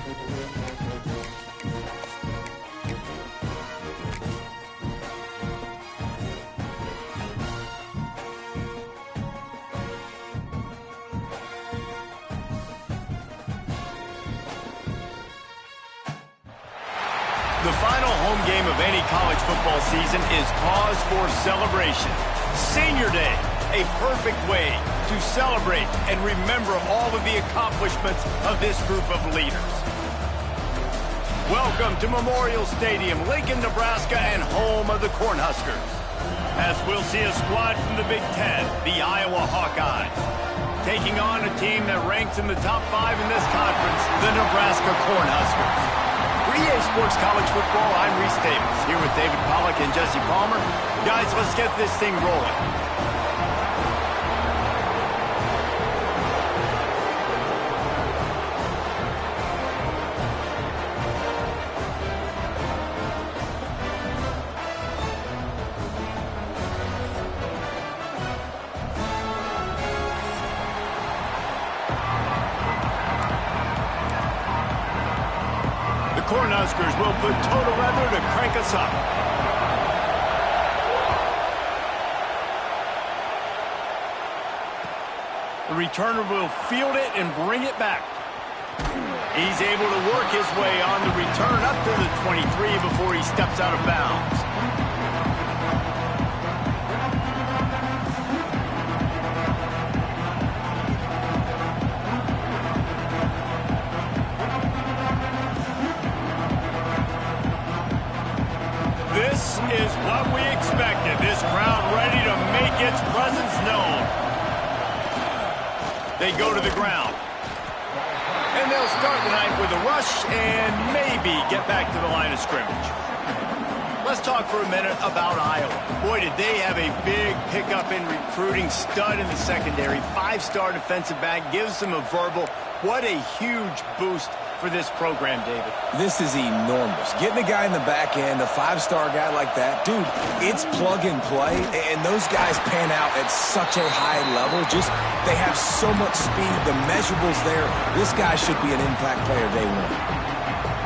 The final home game of any college football season is cause for celebration. Senior Day, a perfect way to celebrate and remember all of the accomplishments of this group of leaders. Welcome to Memorial Stadium, Lincoln, Nebraska, and home of the Cornhuskers. As we'll see a squad from the Big Ten, the Iowa Hawkeyes, taking on a team that ranks in the top 5 in this conference, the Nebraska Cornhuskers. For EA Sports College Football, I'm Reese Davis, here with David Pollack and Jesse Palmer. Guys, let's get this thing rolling. Cornhuskers will put total leather to crank us up. The returner will field it and bring it back. He's able to work his way on the return up to the 23 before he steps out of bounds. This is what we expected. This crowd ready to make its presence known. They go to the ground. And they'll start the night with a rush and maybe get back to the line of scrimmage. Let's talk for a minute about Iowa. Boy, did they have a big pickup in recruiting. Stud in the secondary. 5-star defensive back. Gives them a verbal. What a huge boost for this program, David. This is enormous. Getting a guy in the back end, a 5-star guy like that, dude, it's plug and play, and those guys pan out at such a high level. Just, they have so much speed. The measurables there. This guy should be an impact player day one.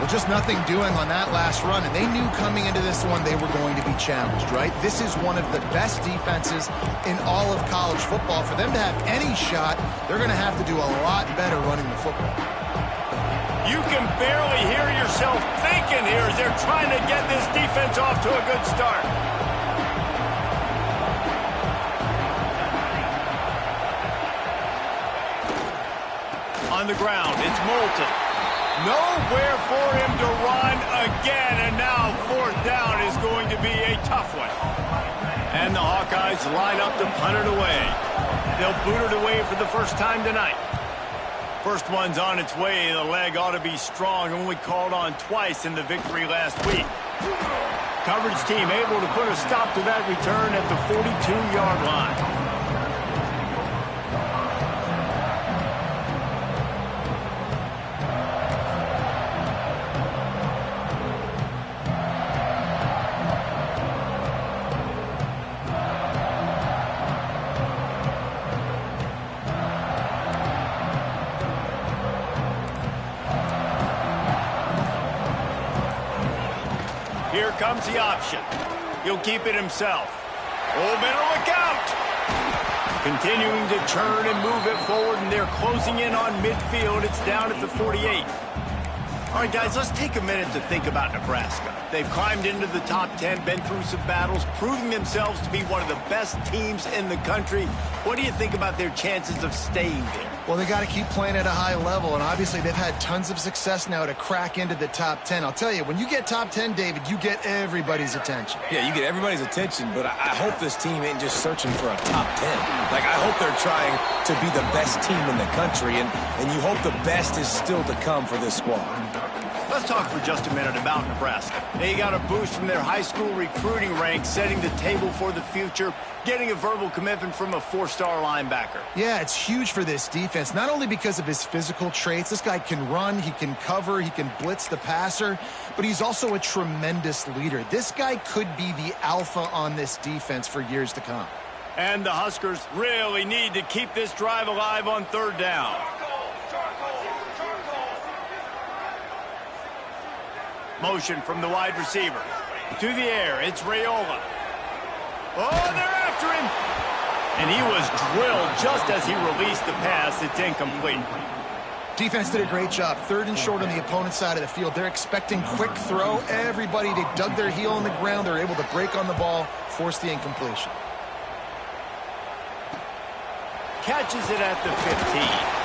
Well, just nothing doing on that last run, and they knew coming into this one they were going to be challenged, right? This is one of the best defenses in all of college football. For them to have any shot, they're going to have to do a lot better running the football. You can barely hear yourself thinking here as they're trying to get this defense off to a good start. On the ground, it's Moulton. Nowhere for him to run again, and now 4th down is going to be a tough one. And the Hawkeyes line up to punt it away. They'll boot it away for the first time tonight. First one's on its way. The leg ought to be strong. Only called on twice in the victory last week. Coverage team able to put a stop to that return at the 42-yard line. Here comes the option. He'll keep it himself. Oh, better look out! Continuing to turn and move it forward, and they're closing in on midfield. It's down at the 48. All right, guys, let's take a minute to think about Nebraska. They've climbed into the top 10, been through some battles, proving themselves to be one of the best teams in the country. What do you think about their chances of staying there? Well, they got to keep playing at a high level, and obviously they've had tons of success now to crack into the top 10. I'll tell you, when you get top 10, David, you get everybody's attention. Yeah, you get everybody's attention, but I hope this team ain't just searching for a top 10. Like, I hope they're trying to be the best team in the country, and you hope the best is still to come for this squad. Let's talk for just a minute about Nebraska. They got a boost from their high school recruiting ranks, setting the table for the future, getting a verbal commitment from a 4-star linebacker. Yeah, it's huge for this defense, not only because of his physical traits. This guy can run, he can cover, he can blitz the passer, but he's also a tremendous leader. This guy could be the alpha on this defense for years to come. And the Huskers really need to keep this drive alive on 3rd down. Motion from the wide receiver. To the air, it's Raiola. Oh, they're after him. And he was drilled just as he released the pass. It's incomplete. Defense did a great job. 3rd and short on the opponent's side of the field. They're expecting quick throw. Everybody, they dug their heel in the ground. They're able to break on the ball, force the incompletion. Catches it at the 15.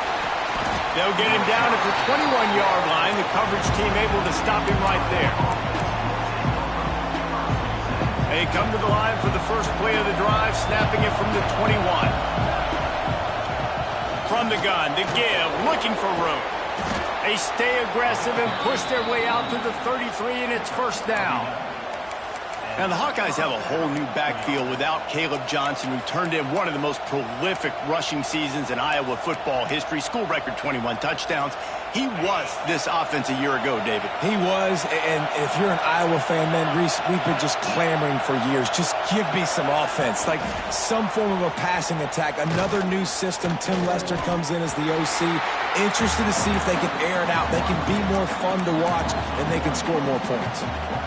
They'll get him down at the 21-yard line. The coverage team able to stop him right there. They come to the line for the first play of the drive, snapping it from the 21. From the gun, the give, looking for room. They stay aggressive and push their way out to the 33, and it's first down. Now, the Hawkeyes have a whole new backfield without Caleb Johnson, who turned in one of the most prolific rushing seasons in Iowa football history. School record 21 touchdowns. He was this offense a year ago, David. He was, and if you're an Iowa fan, man, Reese, we've been just clamoring for years. Just give me some offense, like some form of a passing attack. Another new system. Tim Lester comes in as the OC. Interested to see if they can air it out. They can be more fun to watch, and they can score more points.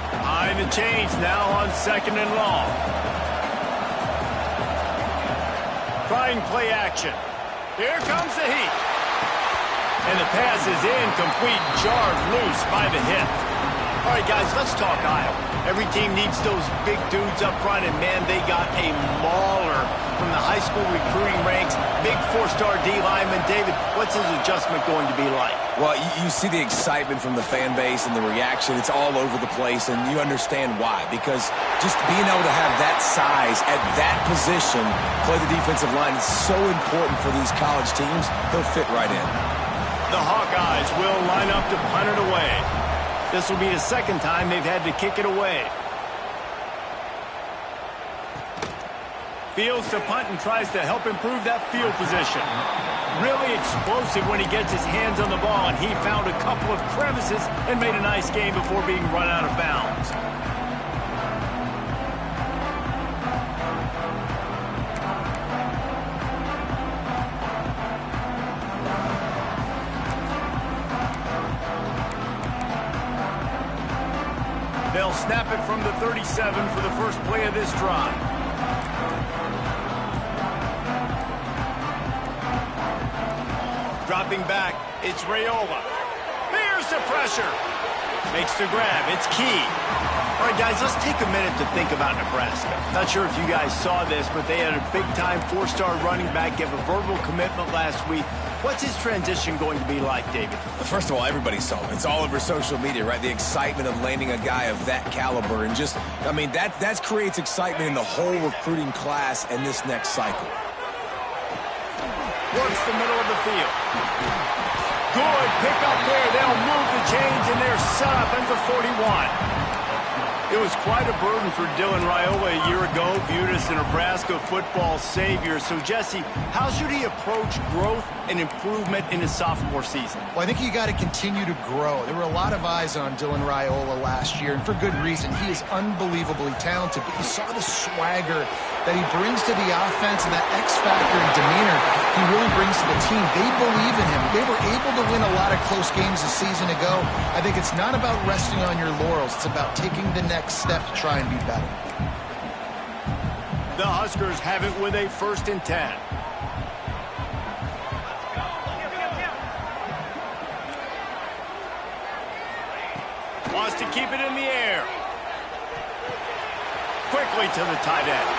Behind the chains now on 2nd and long. Trying play action. Here comes the heat. And the pass is incomplete, jarred loose by the hit. All right, guys, let's talk Iowa. Every team needs those big dudes up front, and, man, they got a mauler from the high school recruiting ranks. Big 4-star D lineman. David, what's his adjustment going to be like? Well, you see the excitement from the fan base and the reaction. It's all over the place, and you understand why. Because just being able to have that size at that position, play the defensive line, is so important for these college teams. He'll fit right in. The Hawkeyes will line up to punt it away. This will be the second time they've had to kick it away. Fields to punt and tries to help improve that field position. Really explosive when he gets his hands on the ball, and he found a couple of crevices and made a nice game before being run out of bounds. They'll snap it from the 37 for the first play of this drive. Dropping back, it's Raiola. Here's the pressure. Makes the grab, it's key. All right, guys, let's take a minute to think about Nebraska. Not sure if you guys saw this, but they had a big-time 4-star running back give a verbal commitment last week. What's his transition going to be like, David? First of all, everybody saw it. It's all over social media, right? The excitement of landing a guy of that caliber. And just, I mean, that creates excitement in the whole recruiting class and this next cycle. Works the middle of the field. Good pick up there. They'll move the chains, and they're set up into 41. It was quite a burden for Dylan Raiola a year ago, viewed as the Nebraska football savior. So, Jesse, how should he approach growth and improvement in his sophomore season? Well, I think you got to continue to grow. There were a lot of eyes on Dylan Raiola last year, and for good reason. He is unbelievably talented, but you saw the swagger that he brings to the offense and that X factor and demeanor he really brings to the team. They believe in him. They were able to win a lot of close games a season ago. I think it's not about resting on your laurels. It's about taking the next step to try and be better. The Huskers have it with a 1st and 10. Wants to keep it in the air. Quickly to the tight end.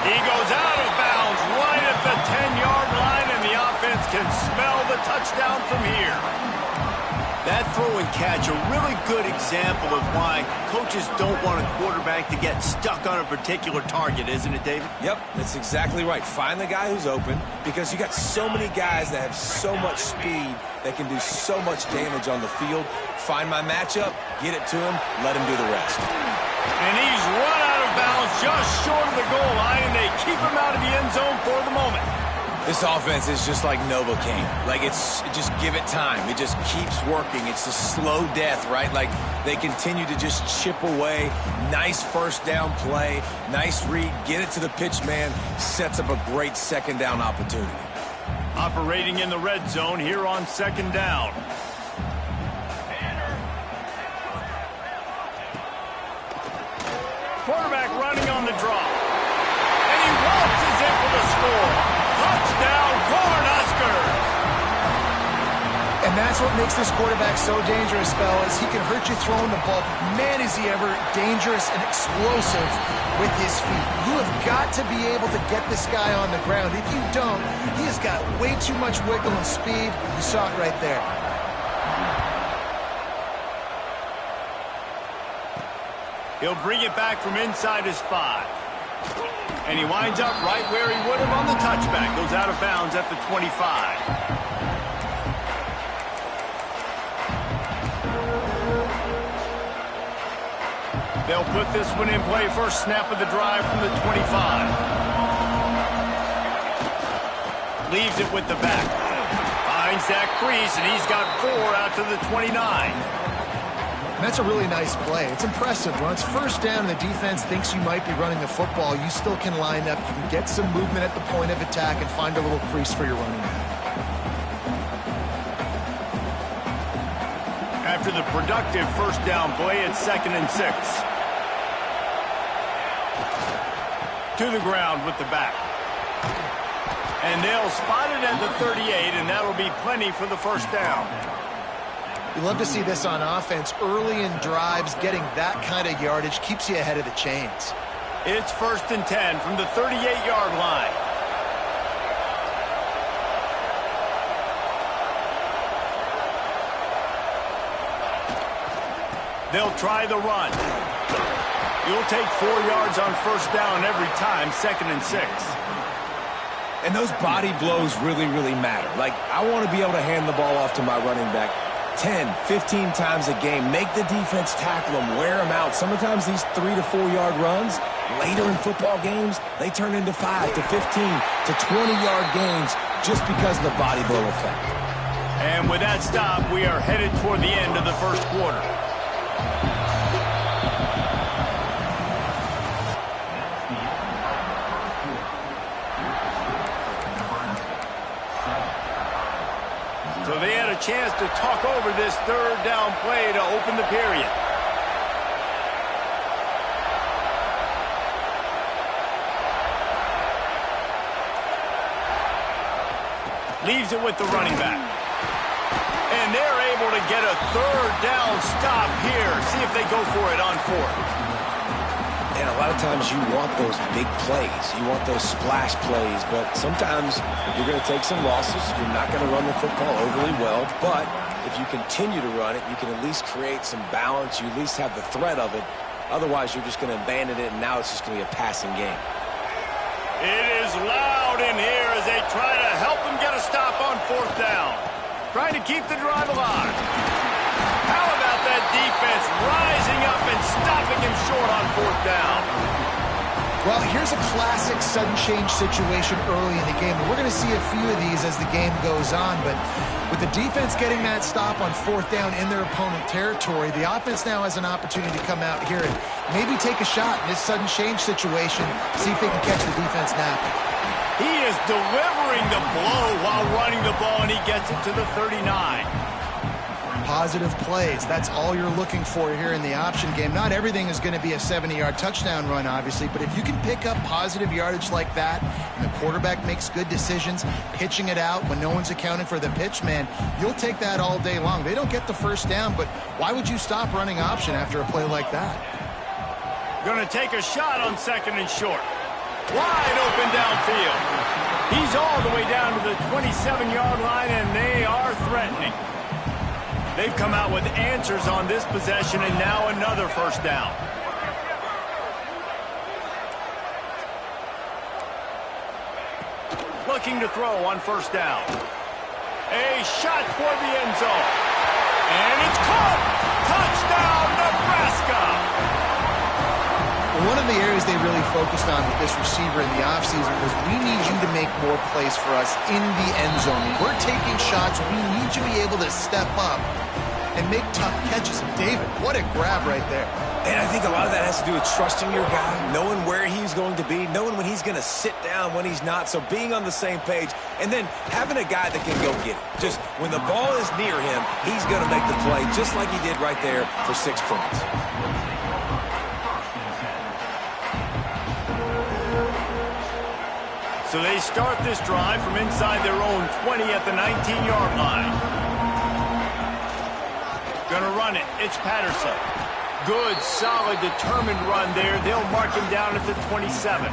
He goes out of bounds right at the 10-yard line, and the offense can smell the touchdown from here. That throw and catch, a really good example of why coaches don't want a quarterback to get stuck on a particular target, isn't it, David? Yep, that's exactly right. Find the guy who's open, because you got so many guys that have so much speed that can do so much damage on the field. Find my matchup, get it to him, let him do the rest. And he's run out of bounds just short of the goal line, and they keep him out of the end zone for the moment. This offense is just like Novocaine. Like, just give it time. It just keeps working. It's a slow death, right? Like, they continue to just chip away. Nice first down play. Nice read. Get it to the pitch man. Sets up a great second down opportunity. Operating in the red zone here on 2nd down. Quarterback running on the draw. And he waltzes in for the score. Touchdown, Cornhuskers! And that's what makes this quarterback so dangerous, fellas. He can hurt you throwing the ball. Man, is he ever dangerous and explosive with his feet. You have got to be able to get this guy on the ground. If you don't, he has got way too much wiggle and speed. You saw it right there. He'll bring it back from inside his 5. And he winds up right where he would have on the touchback. Goes out of bounds at the 25. They'll put this one in play. First snap of the drive from the 25. Leaves it with the back. Finds that crease, and he's got 4 out to the 29. And that's a really nice play. It's impressive. When it's first down and the defense thinks you might be running the football, you still can line up. You can get some movement at the point of attack and find a little crease for your running back. After the productive first down play, it's 2nd and 6. To the ground with the back. And they'll spot it at the 38, and that'll be plenty for the first down. You love to see this on offense. Early in drives, getting that kind of yardage keeps you ahead of the chains. It's 1st and 10 from the 38-yard line. They'll try the run. You'll take 4 yards on first down every time, 2nd and 6. And those body blows really, really matter. Like, I want to be able to hand the ball off to my running back 10, 15 times a game. Make the defense tackle them, wear them out. Sometimes these 3 to 4 yard runs, later in football games, they turn into 5 to 15 to 20-yard gains just because of the body blow effect. And with that stop, we are headed toward the end of the first quarter. So they had a chance to talk over this third down play to open the period. Leaves it with the running back. And they're able to get a third down stop here. See if they go for it on 4th. And a lot of times you want those big plays. You want those splash plays. But sometimes you're going to take some losses. You're not going to run the football overly well. But if you continue to run it, you can at least create some balance. You at least have the threat of it. Otherwise, you're just going to abandon it, and now it's just going to be a passing game. It is loud in here as they try to help them get a stop on 4th down. Trying to keep the drive alive. How about that defense rising up and stopping him short on 4th down? Well, here's a classic sudden change situation early in the game. We're going to see a few of these as the game goes on, but with the defense getting that stop on 4th down in their opponent territory, the offense now has an opportunity to come out here and maybe take a shot in this sudden change situation, see if they can catch the defense napping. He is delivering the blow while running the ball, and he gets it to the 39. Positive plays. That's all you're looking for here in the option game. Not everything is going to be a 70-yard touchdown run, obviously, but if you can pick up positive yardage like that, and the quarterback makes good decisions, pitching it out when no one's accounting for the pitch, man, you'll take that all day long. They don't get the first down, but why would you stop running option after a play like that? Going to take a shot on 2nd and short. Wide open downfield. He's all the way down to the 27-yard line, and they are threatening. They've come out with answers on this possession, and now another first down. Looking to throw on first down. A shot toward the end zone. And it's caught! Touchdown, Nebraska! One of the areas they really focused on with this receiver in the offseason was we need you to make more plays for us in the end zone. We're taking shots. We need you to be able to step up and make tough catches. David, what a grab right there. And I think a lot of that has to do with trusting your guy, knowing where he's going to be, knowing when he's going to sit down, when he's not. So being on the same page, and then having a guy that can go get it. Just when the ball is near him, he's going to make the play just like he did right there for 6 points. So they start this drive from inside their own 20 at the 19-yard line. Gonna run it. It's Patterson. Good, solid, determined run there. They'll mark him down at the 27.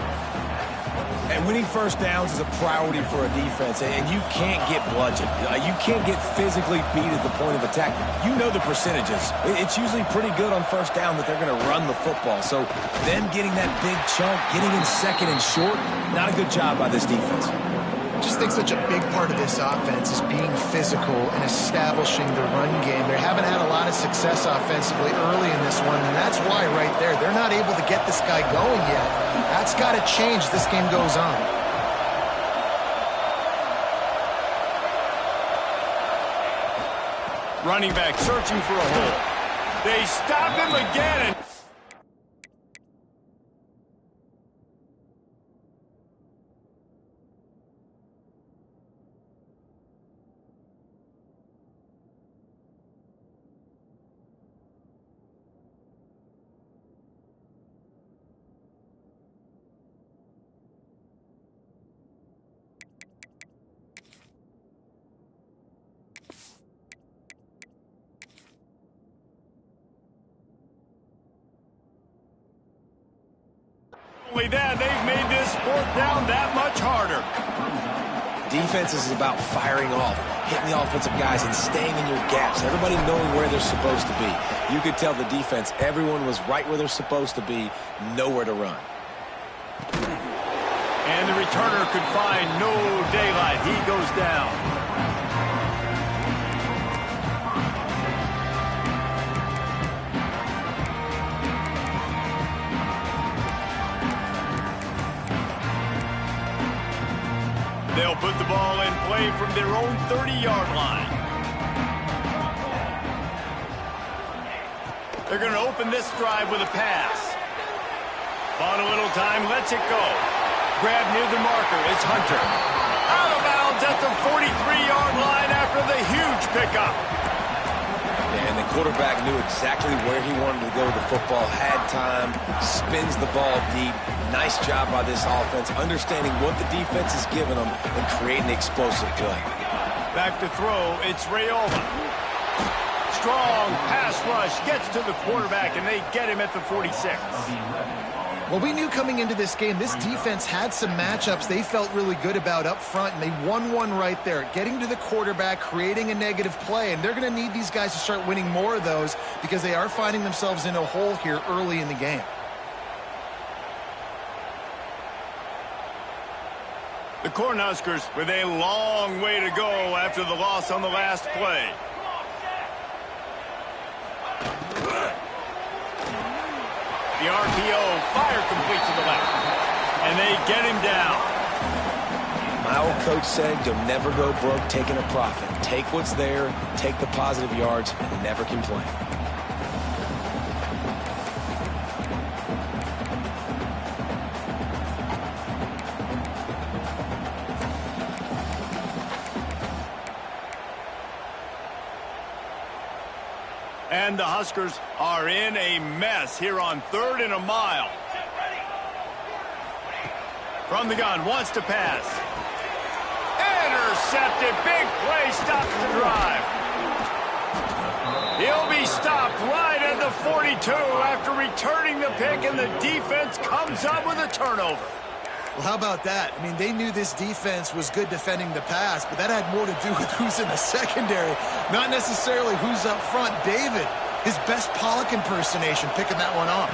And winning first downs is a priority for a defense, and you can't get bludgeoned. You can't get physically beat at the point of attack. You know the percentages. It's usually pretty good on first down that they're going to run the football. So them getting that big chunk, getting in second and short, not a good job by this defense. I just think such a big part of this offense is being physical and establishing the run game. They haven't had a lot of success offensively early in this one, and that's why right there, they're not able to get this guy going yet. That's got to change as this game goes on. Running back searching for a hole. They stop him again. Only that, they've made this fourth down that much harder. Defense is about firing off, hitting the offensive guys and staying in your gaps, everybody knowing where they're supposed to be. You could tell the defense, everyone was right where they're supposed to be, nowhere to run. And the returner could find no daylight. He goes down. They'll put the ball in play from their own 30-yard line. They're going to open this drive with a pass. On a little time, lets it go. Grab near the marker. It's Hunter. Out of bounds at the 43-yard line after the huge pickup. And the quarterback knew exactly where he wanted to go with the football, had time, spins the ball deep. Nice job by this offense, understanding what the defense is giving them and creating explosive play. Back to throw, it's Rayola. Strong pass rush, gets to the quarterback, and they get him at the 46. Well, we knew coming into this game, this defense had some matchups they felt really good about up front, and they won one right there, getting to the quarterback, creating a negative play, and they're going to need these guys to start winning more of those because they are finding themselves in a hole here early in the game. The Cornhuskers with a long way to go after the loss on the last play. The RPO, fire complete to the left. And they get him down. My old coach said you'll never go broke taking a profit. Take what's there, take the positive yards, and never complain. And the Huskers are in a mess here on 3rd and a mile. From the gun, wants to pass. Intercepted, big play, stops the drive. He'll be stopped right at the 42 after returning the pick, and the defense comes up with a turnover. Well, how about that? I mean, they knew this defense was good defending the pass, but that had more to do with who's in the secondary, not necessarily who's up front. David, his best Pollock impersonation, picking that one off.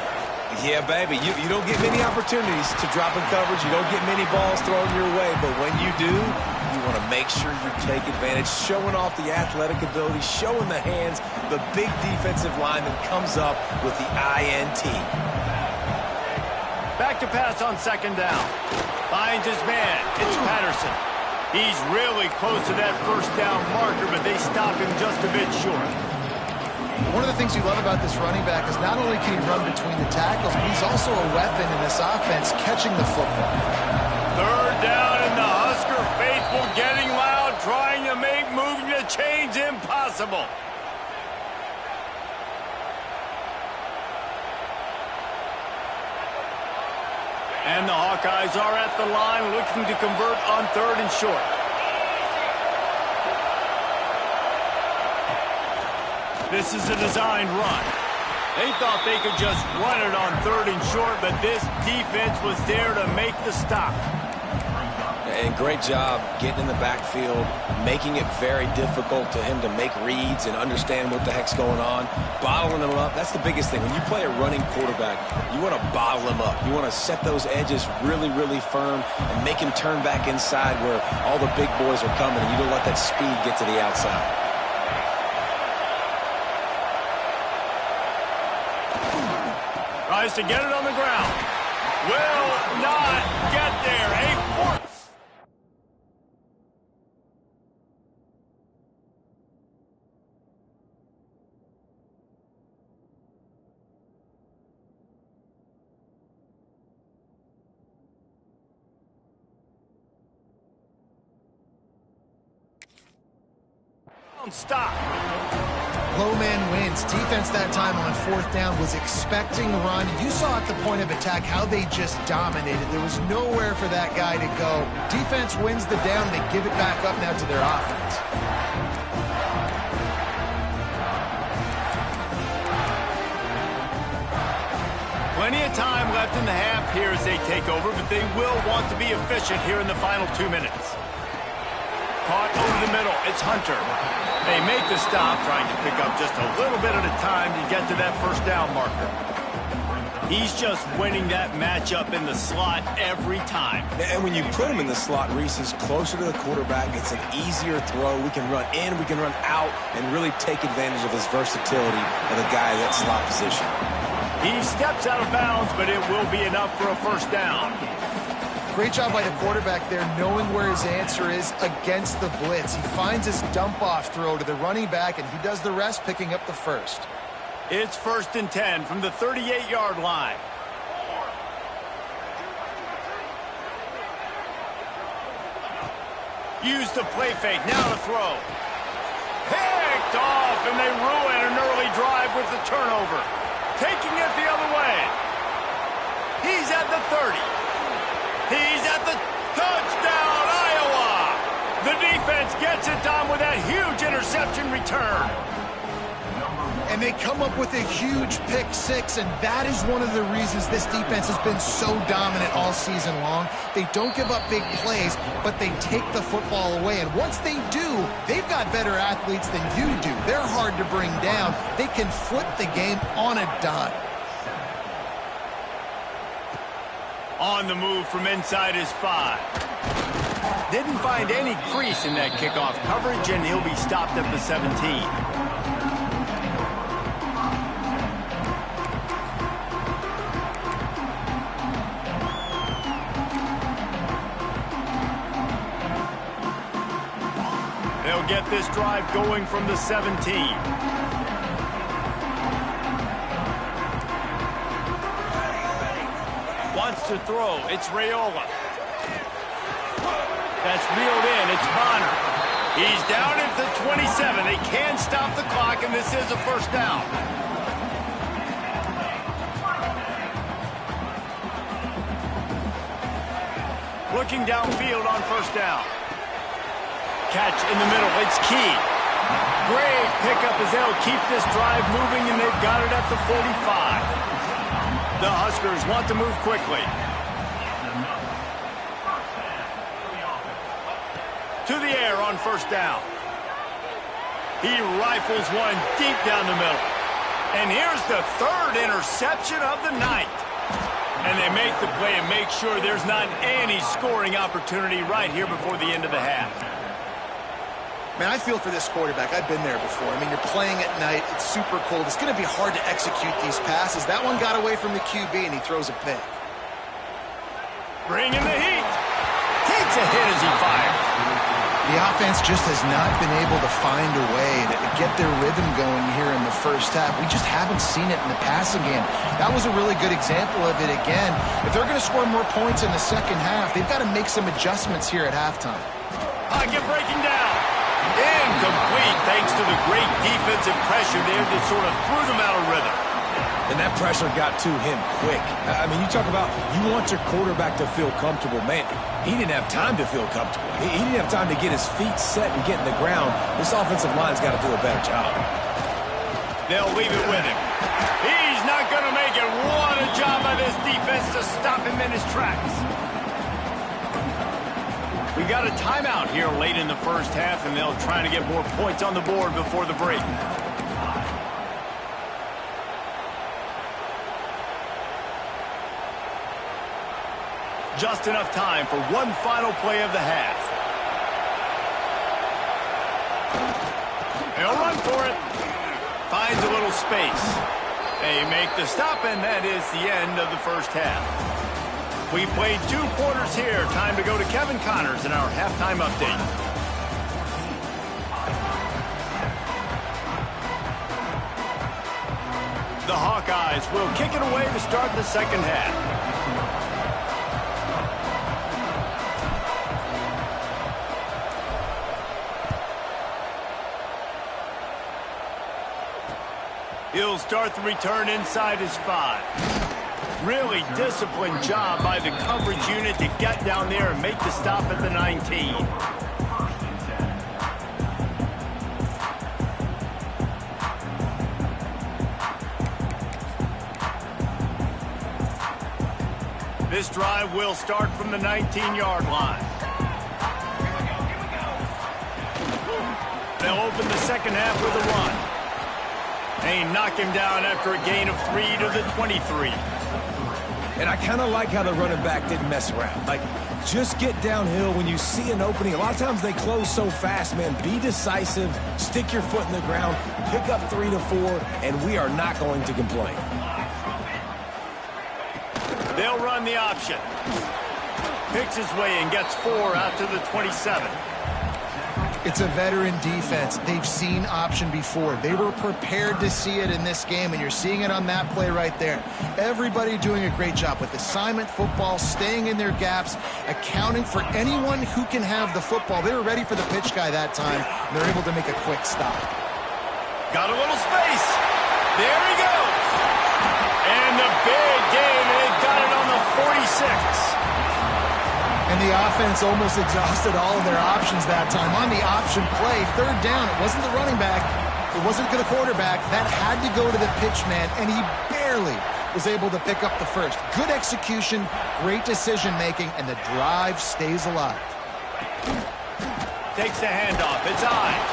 Yeah, baby, you don't get many opportunities to drop in coverage. You don't get many balls thrown your way, but when you do, you want to make sure you take advantage, showing off the athletic ability, showing the hands. The big defensive lineman comes up with the INT. Back to pass on 2nd down. Finds his man. It's Patterson. He's really close to that 1st down marker, but they stop him just a bit short. One of the things you love about this running back is not only can he run between the tackles, but he's also a weapon in this offense, catching the football. 3rd down, and the Husker faithful getting loud, trying to make moving the chains impossible. And the Hawkeyes are at the line looking to convert on 3rd and short. This is a designed run. They thought they could just run it on 3rd and short, but this defense was there to make the stop. And great job getting in the backfield, making it very difficult to him to make reads and understand what the heck's going on, bottling him up. That's the biggest thing. When you play a running quarterback, you want to bottle him up. You want to set those edges really, really firm and make him turn back inside where all the big boys are coming, and you don't let that speed get to the outside. Tries to get it on the ground. Will not get there. A force. Stop. Low man wins. Defense that time on 4th down was expecting the run. You saw at the point of attack how they just dominated. There was nowhere for that guy to go. Defense wins the down. They give it back up now to their offense. Plenty of time left in the half here as they take over, but they will want to be efficient here in the final 2 minutes. Caught over the middle. It's Hunter. They make the stop, trying to pick up just a little bit at a time to get to that 1st down marker. He's just winning that matchup in the slot every time. And when you put him in the slot, Reese is closer to the quarterback. It's an easier throw. We can run in, we can run out, and really take advantage of his versatility of the guy in that slot position. He steps out of bounds, but it will be enough for a 1st down. Great job by the quarterback there, knowing where his answer is against the blitz. He finds his dump-off throw to the running back, and he does the rest, picking up the 1st. It's 1st and 10 from the 38-yard line. Use the play fake, now to throw. Picked off, and they ruin an early drive with the turnover. Taking it the other way. He's at the 30. He's at the touchdown, Iowa! The defense gets it done with that huge interception return. And they come up with a huge pick 6, and that is one of the reasons this defense has been so dominant all season long. They don't give up big plays, but they take the football away. And once they do, they've got better athletes than you do. They're hard to bring down. They can flip the game on a dime. On the move from inside his 5. Didn't find any crease in that kickoff coverage, and he'll be stopped at the 17. They'll get this drive going from the 17. Wants to throw. It's Raiola. That's reeled in. It's Bonner. He's down at the 27. They can stop the clock, and this is a 1st down. Looking downfield on 1st down. Catch in the middle. It's Key. Great pickup as they'll keep this drive moving, and they've got it at the 45. The Huskers want to move quickly. To the air on 1st down. He rifles one deep down the middle. And here's the 3rd interception of the night. And they make the play and make sure there's not any scoring opportunity right here before the end of the half. Man, I feel for this quarterback. I've been there before. I mean, you're playing at night. It's super cold. It's going to be hard to execute these passes. That one got away from the QB, and he throws a pick. Bringing the heat. Takes a hit as he fires. The offense just has not been able to find a way to get their rhythm going here in the 1st half. We just haven't seen it in the passing game. That was a really good example of it again. If they're going to score more points in the 2nd half, they've got to make some adjustments here at halftime. Pocket breaking down. Incomplete thanks to the great defensive pressure there that sort of threw them out of rhythm. And that pressure got to him quick. I mean, you talk about you want your quarterback to feel comfortable. Man, he didn't have time to feel comfortable. He didn't have time to get his feet set and get in the ground. This offensive line's got to do a better job. They'll leave it with him. He's not going to make it. What a job by this defense to stop him in his tracks. We got a timeout here late in the first half, and they'll try to get more points on the board before the break. Just enough time for one final play of the half. He'll run for it. Finds a little space. They make the stop, and that is the end of the first half. We played 2 quarters here. Time to go to Kevin Connors in our halftime update. The Hawkeyes will kick it away to start the second half. He'll start the return inside his 5. Really disciplined job by the coverage unit to get down there and make the stop at the 19. This drive will start from the 19-yard line. They'll open the second half with a run. They knock him down after a gain of 3 to the 23. And I kind of like how the running back didn't mess around. Like, just get downhill when you see an opening. A lot of times they close so fast, man. Be decisive, stick your foot in the ground, pick up 3 to 4, and we are not going to complain. They'll run the option. Picks his way and gets 4 out to the 27. It's a veteran defense. They've seen option before. They were prepared to see it in this game, and you're seeing it on that play right there. Everybody doing a great job with assignment football, staying in their gaps, accounting for anyone who can have the football. They were ready for the pitch guy that time, and they're able to make a quick stop. Got a little space. There he goes. And the big game, and they've got it on the 46. And the offense almost exhausted all of their options that time. On the option play, 3rd down, it wasn't the running back, it wasn't the quarterback. That had to go to the pitch man, and he barely was able to pick up the first. Good execution, great decision-making, and the drive stays alive. Takes the handoff. It's eyes.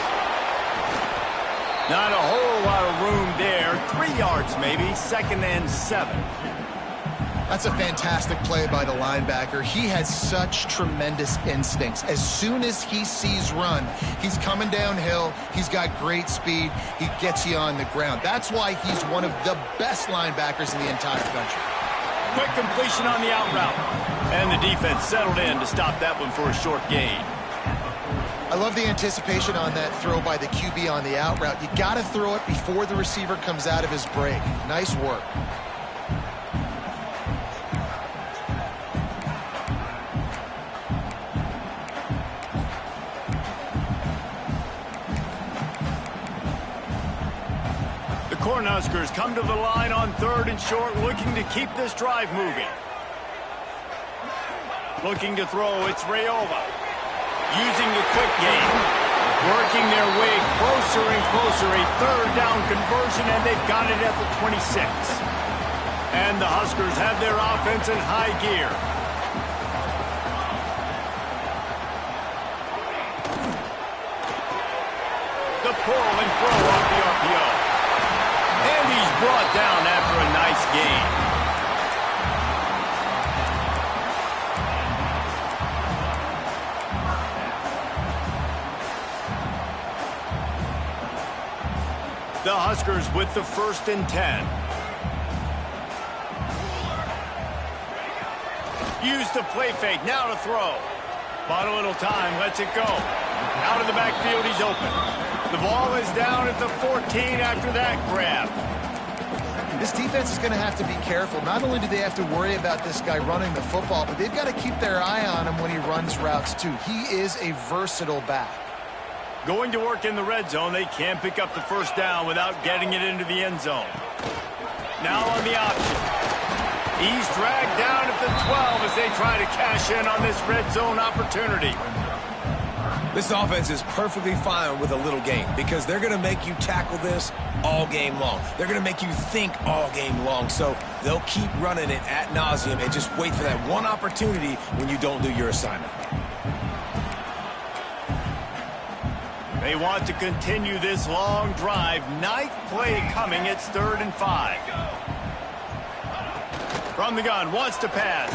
Not a whole lot of room there. 3 yards maybe, 2nd and 7. That's a fantastic play by the linebacker. He has such tremendous instincts. As soon as he sees run, he's coming downhill. He's got great speed. He gets you on the ground. That's why he's one of the best linebackers in the entire country. Quick completion on the out route. And the defense settled in to stop that one for a short gain. I love the anticipation on that throw by the QB on the out route. You got to throw it before the receiver comes out of his break. Nice work. Cornhuskers come to the line on 3rd and short, looking to keep this drive moving. Looking to throw, it's Rayola. Using the quick game. Working their way closer and closer. A 3rd down conversion, and they've got it at the 26. And the Huskers have their offense in high gear. The pull and throw off the RPO. And he's brought down after a nice gain. The Huskers with the 1st and 10. Use the play fake, now to throw. Bought a little time, lets it go. Out of the backfield, he's open. The ball is down at the 14 after that grab. This defense is going to have to be careful. Not only do they have to worry about this guy running the football, but they've got to keep their eye on him when he runs routes too. He is a versatile back. Going to work in the red zone, they can't pick up the 1st down without getting it into the end zone. Now on the option. He's dragged down at the 12 as they try to cash in on this red zone opportunity. This offense is perfectly fine with a little game because they're going to make you tackle this all game long. They're going to make you think all game long. So they'll keep running it ad nauseum and just wait for that one opportunity when you don't do your assignment. They want to continue this long drive. Ninth play coming. It's 3rd and 5. From the gun, wants to pass.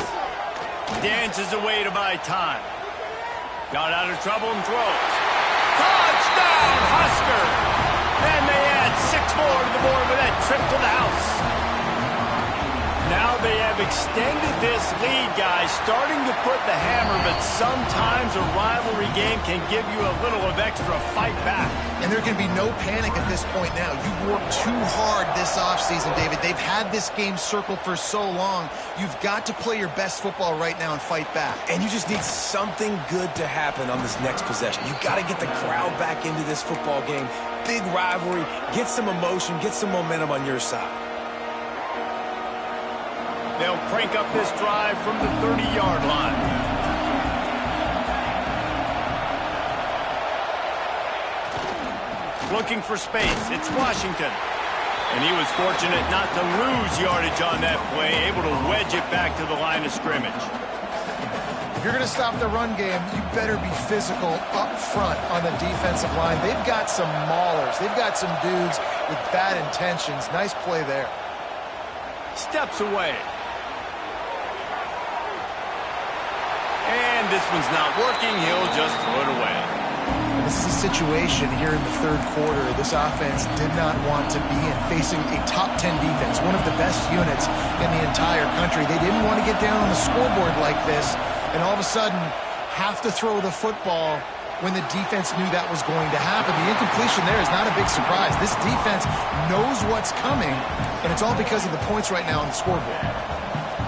Dances away to buy time. Got out of trouble and throws. Touchdown, Husker! And they add 6 more to the board with that trip to the house. Now they have extended this lead, guys, starting to put the hammer, but sometimes a rivalry game can give you a little of extra fight back. And there can be no panic at this point now. You've worked too hard this offseason, David. They've had this game circled for so long. You've got to play your best football right now and fight back. And you just need something good to happen on this next possession. You've got to get the crowd back into this football game. Big rivalry. Get some emotion. Get some momentum on your side. They'll crank up this drive from the 30-yard line. Looking for space. It's Washington. And he was fortunate not to lose yardage on that play, able to wedge it back to the line of scrimmage. If you're going to stop the run game, you better be physical up front on the defensive line. They've got some maulers. They've got some dudes with bad intentions. Nice play there. Steps away. And this one's not working. He'll just throw it away. This is a situation here in the 3rd quarter this offense did not want to be in, facing a top 10 defense, one of the best units in the entire country. They didn't want to get down on the scoreboard like this and all of a sudden have to throw the football when the defense knew that was going to happen. The incompletion there is not a big surprise. This defense knows what's coming, and it's all because of the points right now on the scoreboard.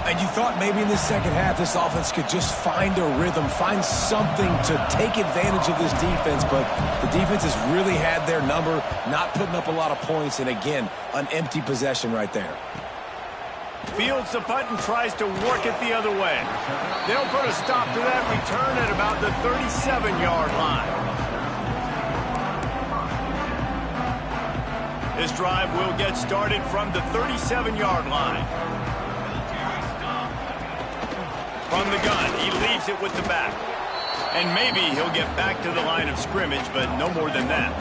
And you thought maybe in the second half this offense could just find a rhythm, find something to take advantage of this defense, but the defense has really had their number, not putting up a lot of points, and again, an empty possession right there. Fields the punt and tries to work it the other way. They'll put a stop to that return at about the 37-yard line. This drive will get started from the 37-yard line. From the gun, he leaves it with the back. And maybe he'll get back to the line of scrimmage, but no more than that.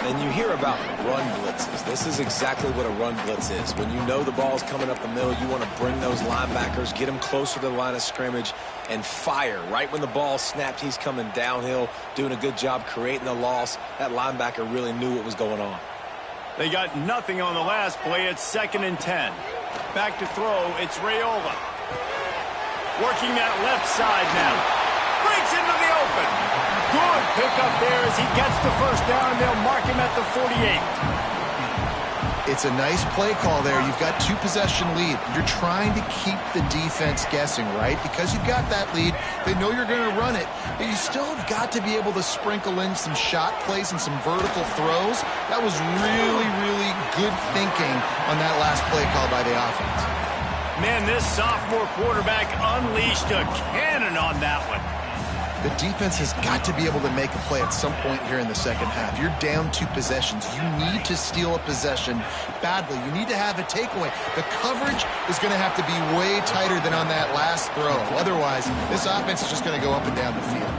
And you hear about run blitzes. This is exactly what a run blitz is. When you know the ball's coming up the middle, you want to bring those linebackers, get them closer to the line of scrimmage, and fire. Right when the ball snapped, he's coming downhill, doing a good job creating the loss. That linebacker really knew what was going on. They got nothing on the last play. It's 2nd and 10. Back to throw, it's Raiola. Working that left side now. Breaks into the open. Good pickup there as he gets the first down. They'll mark him at the 48. It's a nice play call there. You've got 2-possession lead. You're trying to keep the defense guessing, right? Because you've got that lead. They know you're going to run it. But you still have got to be able to sprinkle in some shot plays and some vertical throws. That was really, really good thinking on that last play call by the offense. Man, this sophomore quarterback unleashed a cannon on that one. The defense has got to be able to make a play at some point here in the second half. You're down 2 possessions. You need to steal a possession badly. You need to have a takeaway. The coverage is going to have to be way tighter than on that last throw. Otherwise, this offense is just going to go up and down the field.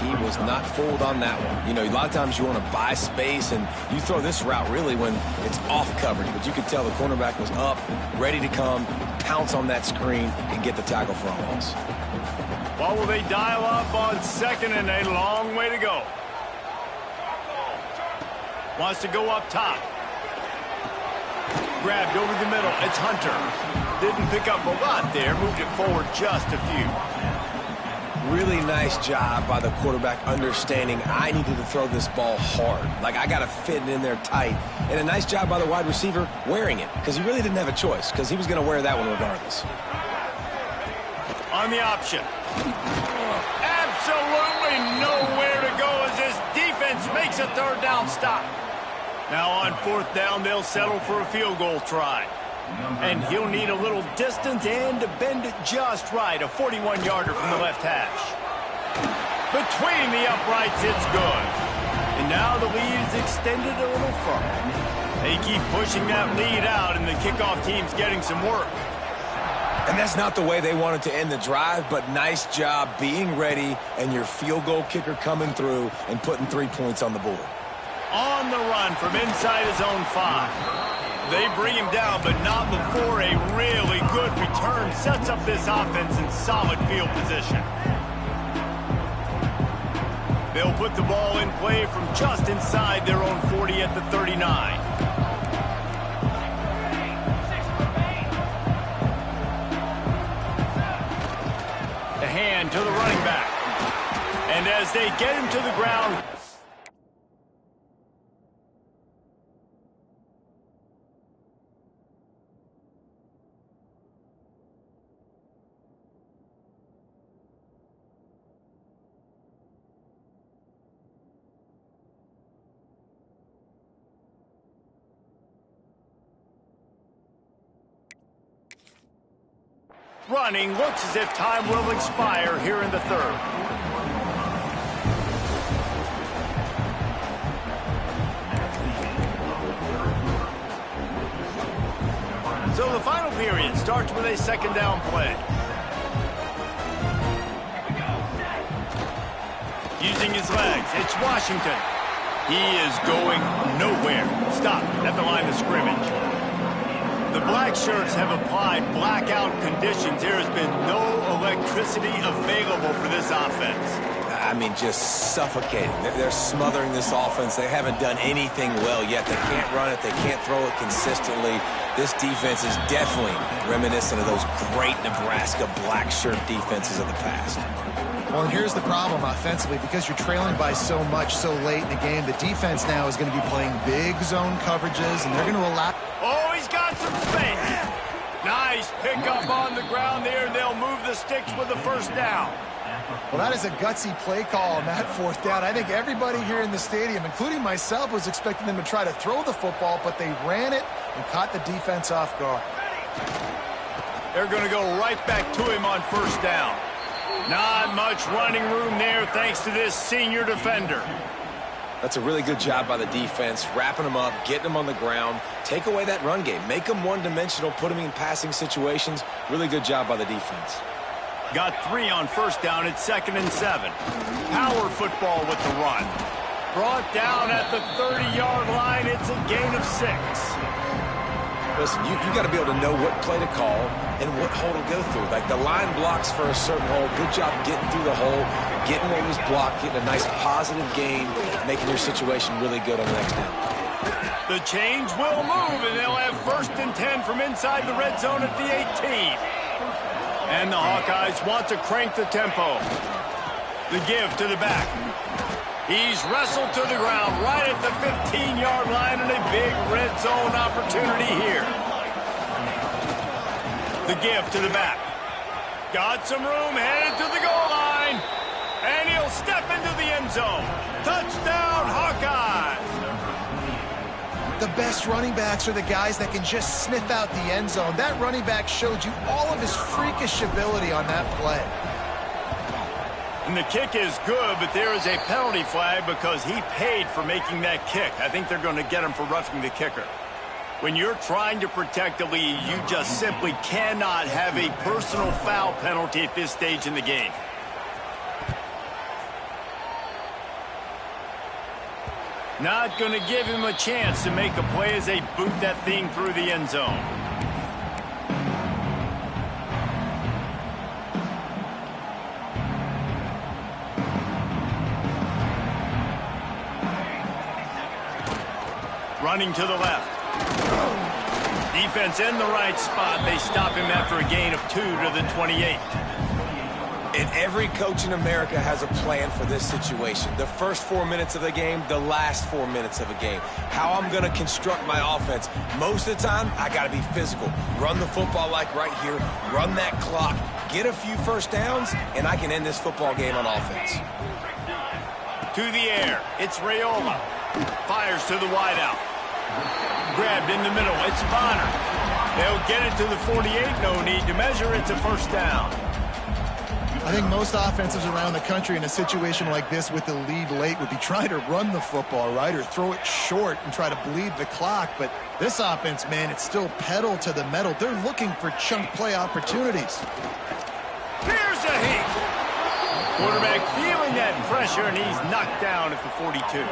He was not fooled on that one. You know, a lot of times you want to buy space, and you throw this route really when it's off coverage. But you could tell the cornerback was up, ready to come, pounce on that screen, and get the tackle for a loss. Well, will they dial up on 2nd and a long way to go? Wants to go up top. Grabbed over the middle. It's Hunter. Didn't pick up a lot there. Moved it forward just a few. Really nice job by the quarterback understanding I needed to throw this ball hard. Like, I got to fit it in there tight. And a nice job by the wide receiver wearing it, because he really didn't have a choice, because he was going to wear that one regardless. On the option. Absolutely nowhere to go as this defense makes a 3rd down stop. Now on 4th down, they'll settle for a field goal try. And he'll need a little distance and to bend it just right. A 41-yarder from the left hash. Between the uprights, it's good. And now the lead is extended a little further. They keep pushing that lead out, and the kickoff team's getting some work. And that's not the way they wanted to end the drive, but nice job being ready and your field goal kicker coming through and putting 3 points on the board. On the run from inside his own 5. They bring him down, but not before a really good return sets up this offense in solid field position. They'll put the ball in play from just inside their own 40 at the 39. The hand to the running back. And as they get him to the ground, running looks as if time will expire here in the 3rd. So the final period starts with a 2nd down play. Using his legs, it's Washington. He is going nowhere. Stop at the line of scrimmage. The black shirts have applied blackout conditions. There has been no electricity available for this offense. I mean, just suffocating. They're smothering this offense. They haven't done anything well yet. They can't run it. They can't throw it consistently. This defense is definitely reminiscent of those great Nebraska black shirt defenses of the past. Well, and here's the problem offensively. Because you're trailing by so much so late in the game, the defense now is going to be playing big zone coverages, and they're going to allow... Oh, he's got some space. Nice pickup on the ground there, and they'll move the sticks with the 1st down. Well, that is a gutsy play call on that 4th down. I think everybody here in the stadium, including myself, was expecting them to try to throw the football, but they ran it and caught the defense off guard. They're going to go right back to him on 1st down. Not much running room there thanks to this senior defender. That's a really good job by the defense, wrapping them up, getting them on the ground. Take away that run game. Make them one-dimensional, put them in passing situations. Really good job by the defense. Got 3 on 1st down. It's 2nd and 7. Power football with the run. Brought down at the 30-yard line. It's a gain of 6. Listen, you got to be able to know what play to call and what hole to go through. Like the line blocks for a certain hole. Good job getting through the hole, getting what was blocked, getting a nice positive gain, making your situation really good on the next down. The change will move, and they'll have 1st and 10 from inside the red zone at the 18. And the Hawkeyes want to crank the tempo. The give to the back. He's wrestled to the ground right at the 15-yard line, and a big red zone opportunity here. The give to the back. Got some room, headed to the goal line. And he'll step into the end zone. Touchdown, Hawkeyes! The best running backs are the guys that can just sniff out the end zone. That running back showed you all of his freakish ability on that play. And the kick is good, but there is a penalty flag because he paid for making that kick. I think they're going to get him for roughing the kicker. When you're trying to protect a lead, you just simply cannot have a personal foul penalty at this stage in the game. Not going to give him a chance to make a play as they boot that thing through the end zone. Running to the left. Defense in the right spot. They stop him after a gain of 2 to the 28. And every coach in America has a plan for this situation. The first 4 minutes of the game, the last 4 minutes of a game. How I'm going to construct my offense. Most of the time, I got to be physical. Run the football like right here. Run that clock. Get a few first downs, and I can end this football game on offense. To the air. It's Raiola. Fires to the wideout. Grabbed in the middle. It's Bonner. They'll get it to the 48. No need to measure. It's a first down. I think most offenses around the country in a situation like this with the lead late would be trying to run the football, right, or throw it short and try to bleed the clock. But this offense, man, it's still pedal to the metal. They're looking for chunk play opportunities. Here's a heat. Quarterback feeling that pressure, and he's knocked down at the 42.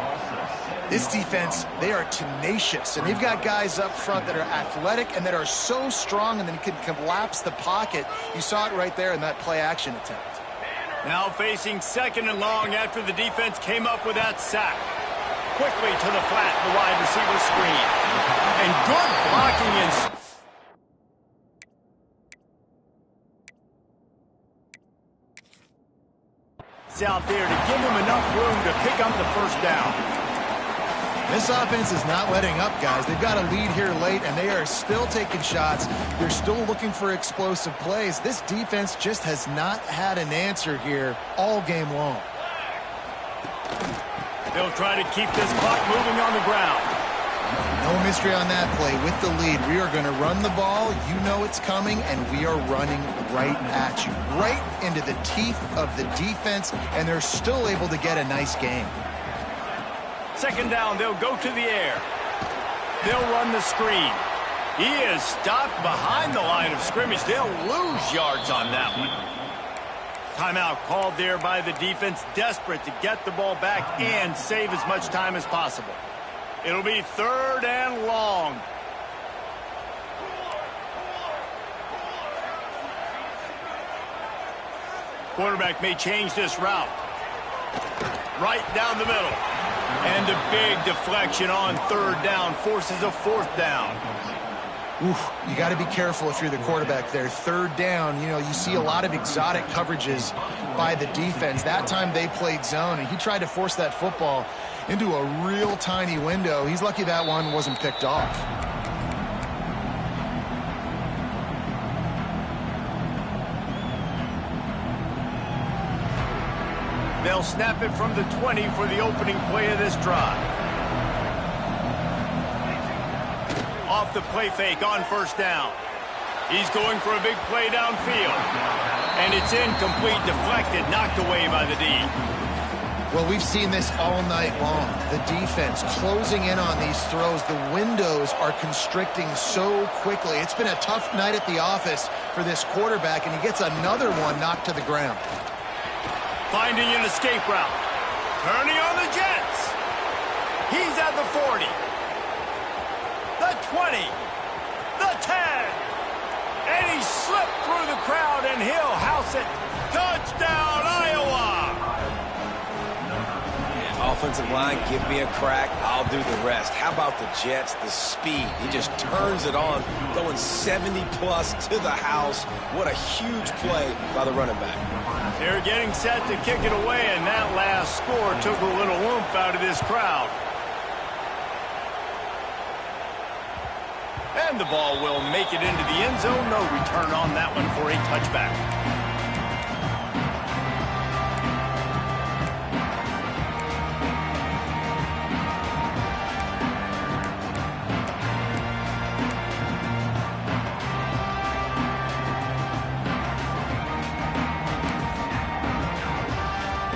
This defense, they are tenacious, and they've got guys up front that are athletic and that are so strong and then can collapse the pocket. You saw it right there in that play-action attempt. Now facing second and long after the defense came up with that sack. Quickly to the flat, the wide receiver screen. And good blocking in. Out there to give him enough room to pick up the first down. This offense is not letting up, guys. They've got a lead here late, and they are still taking shots. They're still looking for explosive plays. This defense just has not had an answer here all game long. They'll try to keep this clock moving on the ground. No mystery on that play. With the lead, we are going to run the ball. You know it's coming, and we are running right at you. Right into the teeth of the defense, and they're still able to get a nice game. Second down, they'll go to the air. They'll run the screen. He is stopped behind the line of scrimmage. They'll lose yards on that one. Timeout called there by the defense, desperate to get the ball back and save as much time as possible. It'll be third and long. Quarterback may change this route. Right down the middle. And a big deflection on third down forces a fourth down. Oof, you got to be careful if you're the quarterback there. Third down, you know, you see a lot of exotic coverages by the defense. That time they played zone, and he tried to force that football into a real tiny window. He's lucky that one wasn't picked off. They'll snap it from the 20 for the opening play of this drive. Off the play fake on first down. He's going for a big play downfield. And it's incomplete, deflected, knocked away by the D. Well, we've seen this all night long. The defense closing in on these throws. The windows are constricting so quickly. It's been a tough night at the office for this quarterback, and he gets another one knocked to the ground. Finding an escape route. Turning on the Jets. He's at the 40. The 20. The 10. And he slipped through the crowd, and he'll house it. Touchdown, Iowa. Offensive line, give me a crack, I'll do the rest. How about the Jets, the speed? He just turns it on, going 70-plus to the house. What a huge play by the running back. They're getting set to kick it away, and that last score took a little oomph out of this crowd. And the ball will make it into the end zone. No return on that one for a touchback.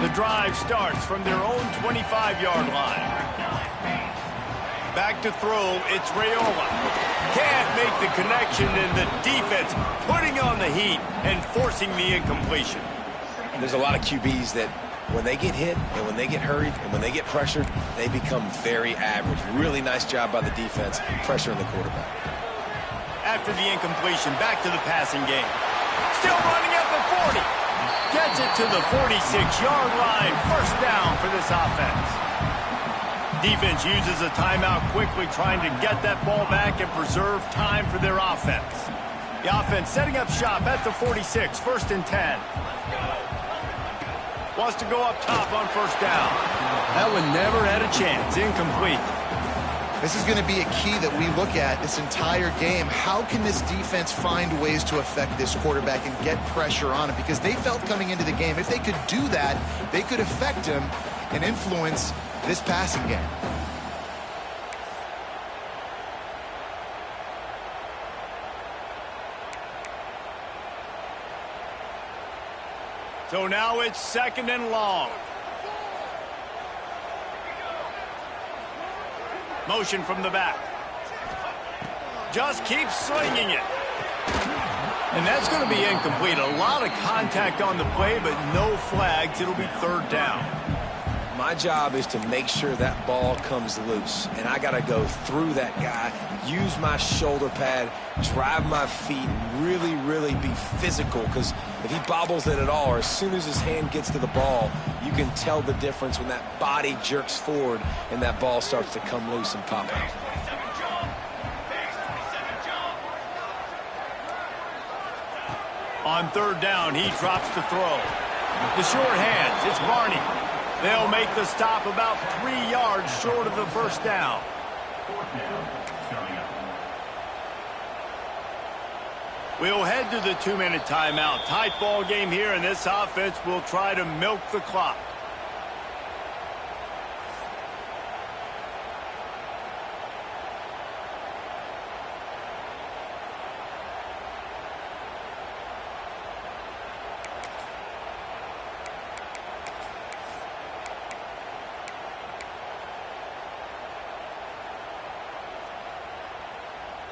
The drive starts from their own 25-yard line. Back to throw, it's Raiola. Can't make the connection, and the defense putting on the heat and forcing the incompletion. There's a lot of QBs that when they get hit and when they get hurried and when they get pressured, they become very average. Really nice job by the defense, pressuring the quarterback. After the incompletion, back to the passing game. Still running at the 40. Gets it to the 46-yard line. First down for this offense. Defense uses a timeout quickly, trying to get that ball back and preserve time for their offense. The offense setting up shop at the 46, first and 10. Wants to go up top on first down. That one never had a chance. Incomplete. This is going to be a key that we look at this entire game. How can this defense find ways to affect this quarterback and get pressure on him? Because they felt coming into the game, if they could do that, they could affect him and influence this passing game. So now it's 2nd and long. Motion from the back. Just keep slinging it. And that's going to be incomplete. A lot of contact on the play, but no flags. It'll be 3rd down. My job is to make sure that ball comes loose, and I got to go through that guy, use my shoulder pad, drive my feet, really, really be physical, because if he bobbles it at all, or as soon as his hand gets to the ball, you can tell the difference when that body jerks forward and that ball starts to come loose and pop out. On 3rd down, he drops the throw. The short hands, it's Barney. They'll make the stop about 3 yards short of the 1st down. We'll head to the 2-minute timeout. Tight ball game here, and this offense will try to milk the clock.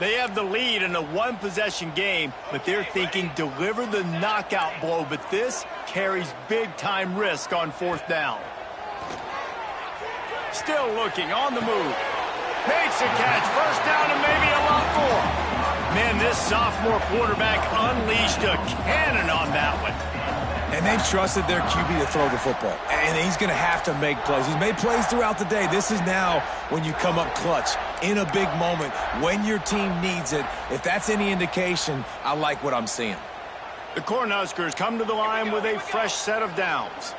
They have the lead in a 1-possession game, but they're thinking deliver the knockout blow, but this carries big-time risk on 4th down. Still looking, on the move. Makes a catch, 1st down and maybe a lot more. Man, this sophomore quarterback unleashed a cannon on that one. And they've trusted their QB to throw the football. And he's going to have to make plays. He's made plays throughout the day. This is now when you come up clutch in a big moment when your team needs it. If that's any indication, I like what I'm seeing. The Cornhuskers come to the line with a fresh set of downs.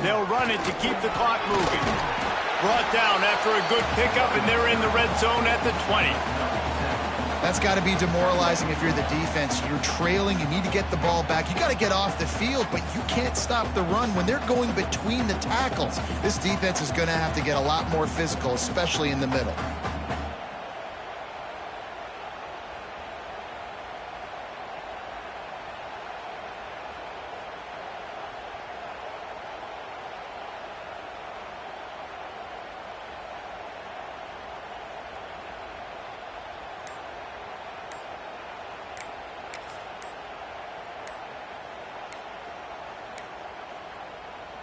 They'll run it to keep the clock moving. Brought down after a good pickup, and they're in the red zone at the 20. That's got to be demoralizing if you're the defense. You're trailing. You need to get the ball back. You got to get off the field, but you can't stop the run when they're going between the tackles. This defense is going to have to get a lot more physical, especially in the middle.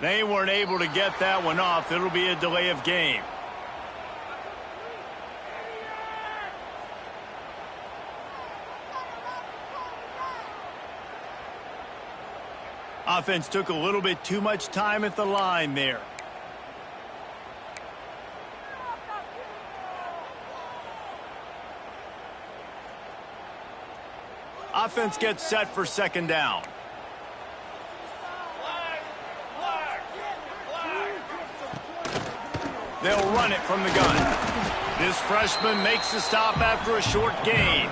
They weren't able to get that one off. It'll be a delay of game. Offense took a little bit too much time at the line there. Offense gets set for 2nd down. They'll run it from the gun. This freshman makes the stop after a short gain.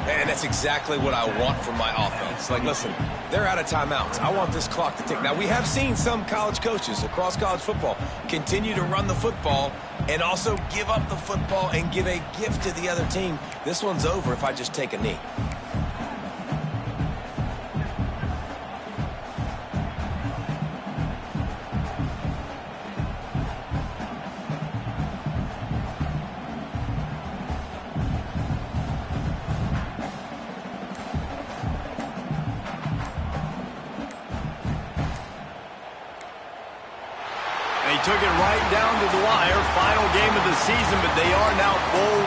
And that's exactly what I want from my offense. Like, listen, they're out of timeouts. I want this clock to tick. Now, we have seen some college coaches across college football continue to run the football and also give up the football and give a gift to the other team. This one's over if I just take a knee. They took it right down to the wire. Final game of the season, but they are now bowl